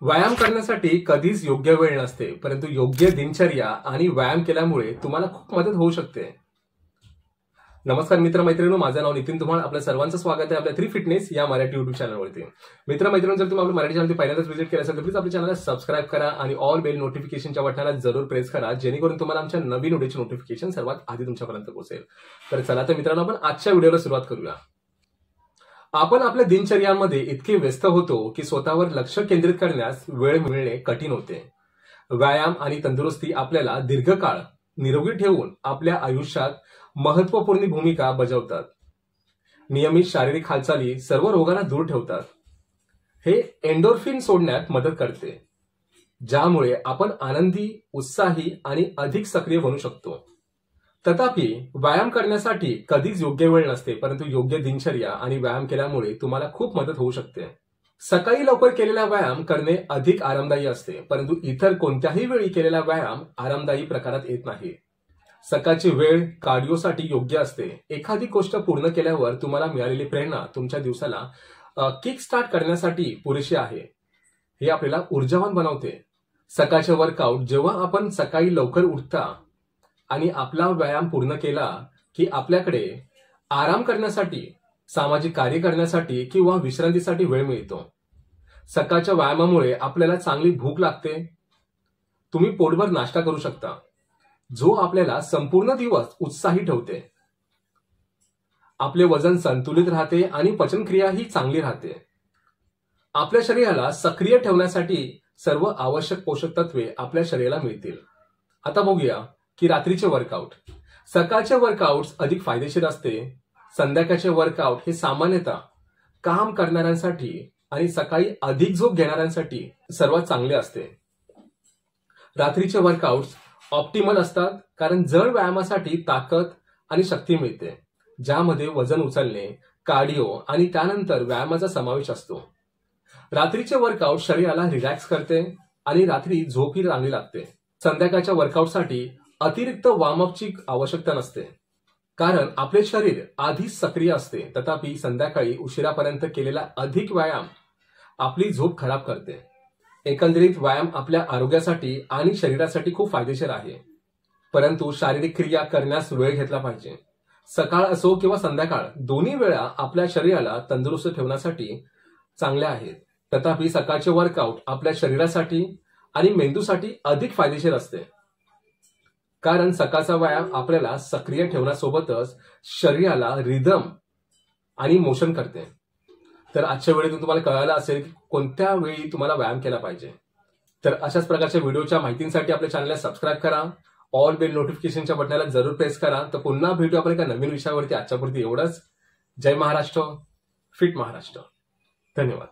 व्यायाम करण्यासाठी कधीच योग्य वेळ नसते, परंतु योग्य दिनचर्या आणि व्यायाम केल्यामुळे तुम्हाला खूप मदत होऊ शकते. नमस्कार मित्रमैत्रिणींनो, माझं नाव नितीन. तुम्हाला आपल्या सर्वांचं स्वागत आहे आपल्या 3 फिटनेस या मराठी युट्यूब चॅनलवरती. मित्रमैत्रिणींनो, जर तुम्ही आपल्या मराठी चॅनलवरती पहिल्यांदाच व्हिजिट केलं असेल तर प्लीज आपल्या चॅनलला सबस्क्राईब करा आणि ऑल बेल नोटिफिकेशनच्या बटनाला जरूर प्रेस करा, जेणेकरून तुम्हाला आमच्या नवीन व्हिडिओची नोटिफिकेशन सर्वात आधी तुमच्यापर्यंत पोहोचेल. तर चला तर मित्रांनो, आपण आजच्या व्हिडिओला सुरुवात करूया. आपण आपल्या दिनचर्यामध्ये इतके व्यस्त होतो की स्वतःवर लक्ष केंद्रित करण्यास वेळ मिळणे कठीण होते. व्यायाम आणि तंदुरुस्ती आपल्याला दीर्घकाळ निरोगी ठेवून आपल्या आयुष्यात महत्त्वपूर्ण भूमिका बजावतात. नियमित शारीरिक हालचाली सर्व रोगांना दूर ठेवतात. हे एंडोर्फिन सोडण्यात मदत करते, ज्यामुळे आपण आनंदी, उत्साही आणि अधिक सक्रिय बनू शकतो. तथापि व्यायाम करण्यासाठी कधीच योग्य वेळ नसते, परंतु योग्य दिनचर्या आणि व्यायाम केल्यामुळे तुम्हाला खूप मदत होऊ शकते. सकाळी लवकर केलेला व्यायाम करणे अधिक आरामदायी असते, परंतु इतर कोणत्याही वेळी केलेला व्यायाम आरामदायी प्रकारात येत नाही. सकाळची वेळ कार्डिओसाठी योग्य असते. एखादी गोष्ट पूर्ण केल्यावर तुम्हाला मिळालेली प्रेरणा तुमच्या दिवसाला किक स्टार्ट करण्यासाठी पुरेशी आहे. हे आपल्याला ऊर्जावान बनवते. सकाळचे वर्कआउट जेव्हा आपण सकाळी लवकर उठता आणि आपला व्यायाम पूर्ण केला की आपल्याकडे आराम करण्यासाठी, सामाजिक कार्य करण्यासाठी किंवा विश्रांतीसाठी वेळ मिळतो. सकाळच्या व्यायामामुळे आपल्याला चांगली भूक लागते. तुम्ही पोटभर नाश्ता करू शकता, जो आपल्याला संपूर्ण दिवस उत्साही ठेवते. आपले वजन संतुलित राहते आणि पचनक्रियाही चांगली राहते. आपल्या शरीराला सक्रिय ठेवण्यासाठी सर्व आवश्यक पोषक तत्वे आपल्या शरीराला मिळतील. आता बघूया की रात्रीचे वर्कआउट. सकाळचे वर्कआउट अधिक फायदेशीर असते. संध्याकाळचे वर्कआउट हे सामान्यतः काम करणाऱ्यांसाठी आणि सकाळी अधिक झोप घेणाऱ्यांसाठी सर्वात चांगले असते. रात्रीचे वर्कआउट ऑप्टिमल असतात, कारण जड व्यायामासाठी ताकद आणि शक्ती मिळते, ज्यामध्ये वजन उचलणे, कार्डिओ आणि त्यानंतर व्यायामाचा समावेश असतो. रात्रीचे वर्कआउट शरीराला रिलॅक्स करते आणि रात्री झोप ही चांगली लागते. संध्याकाळच्या वर्कआउटसाठी अतिरिक्त वॉर्मअपची आवश्यकता नसते, कारण आपले शरीर आधीच सक्रिय असते. तथापि संध्याकाळी उशिरापर्यंत केलेला अधिक व्यायाम आपली झोप खराब करते. एकंदरीत व्यायाम आपल्या आरोग्यासाठी आणि शरीरासाठी खूप फायदेशीर आहे, परंतु शारीरिक क्रिया करण्यास वेळ घेतला पाहिजे. सकाळ असो किंवा संध्याकाळ, दोन्ही वेळा आपल्या शरीराला तंदुरुस्त ठेवण्यासाठी चांगल्या आहेत. तथापि सकाळचे वर्कआउट आपल्या शरीरासाठी आणि मेंदूसाठी अधिक फायदेशीर असते, कारण सकाळचा व्यायाम आपल्याला सक्रिय ठेवण्यासोबतच शरीराला रिदम आणि मोशन करते. तर आजच्या वेळेतून तुम्हाला कळालं असेल की कोणत्या वेळी तुम्हाला व्यायाम केला पाहिजे. तर अशाच प्रकारच्या व्हिडिओच्या माहितीसाठी आपल्या चॅनलला सबस्क्राईब करा, ऑल बेल नोटिफिकेशनच्या बटनाला जरूर प्रेस करा. तर पुन्हा भेटू आपण एका नवीन विषयावरती. आजच्यापुरती एवढंच. जय महाराष्ट्र, फिट महाराष्ट्र. धन्यवाद.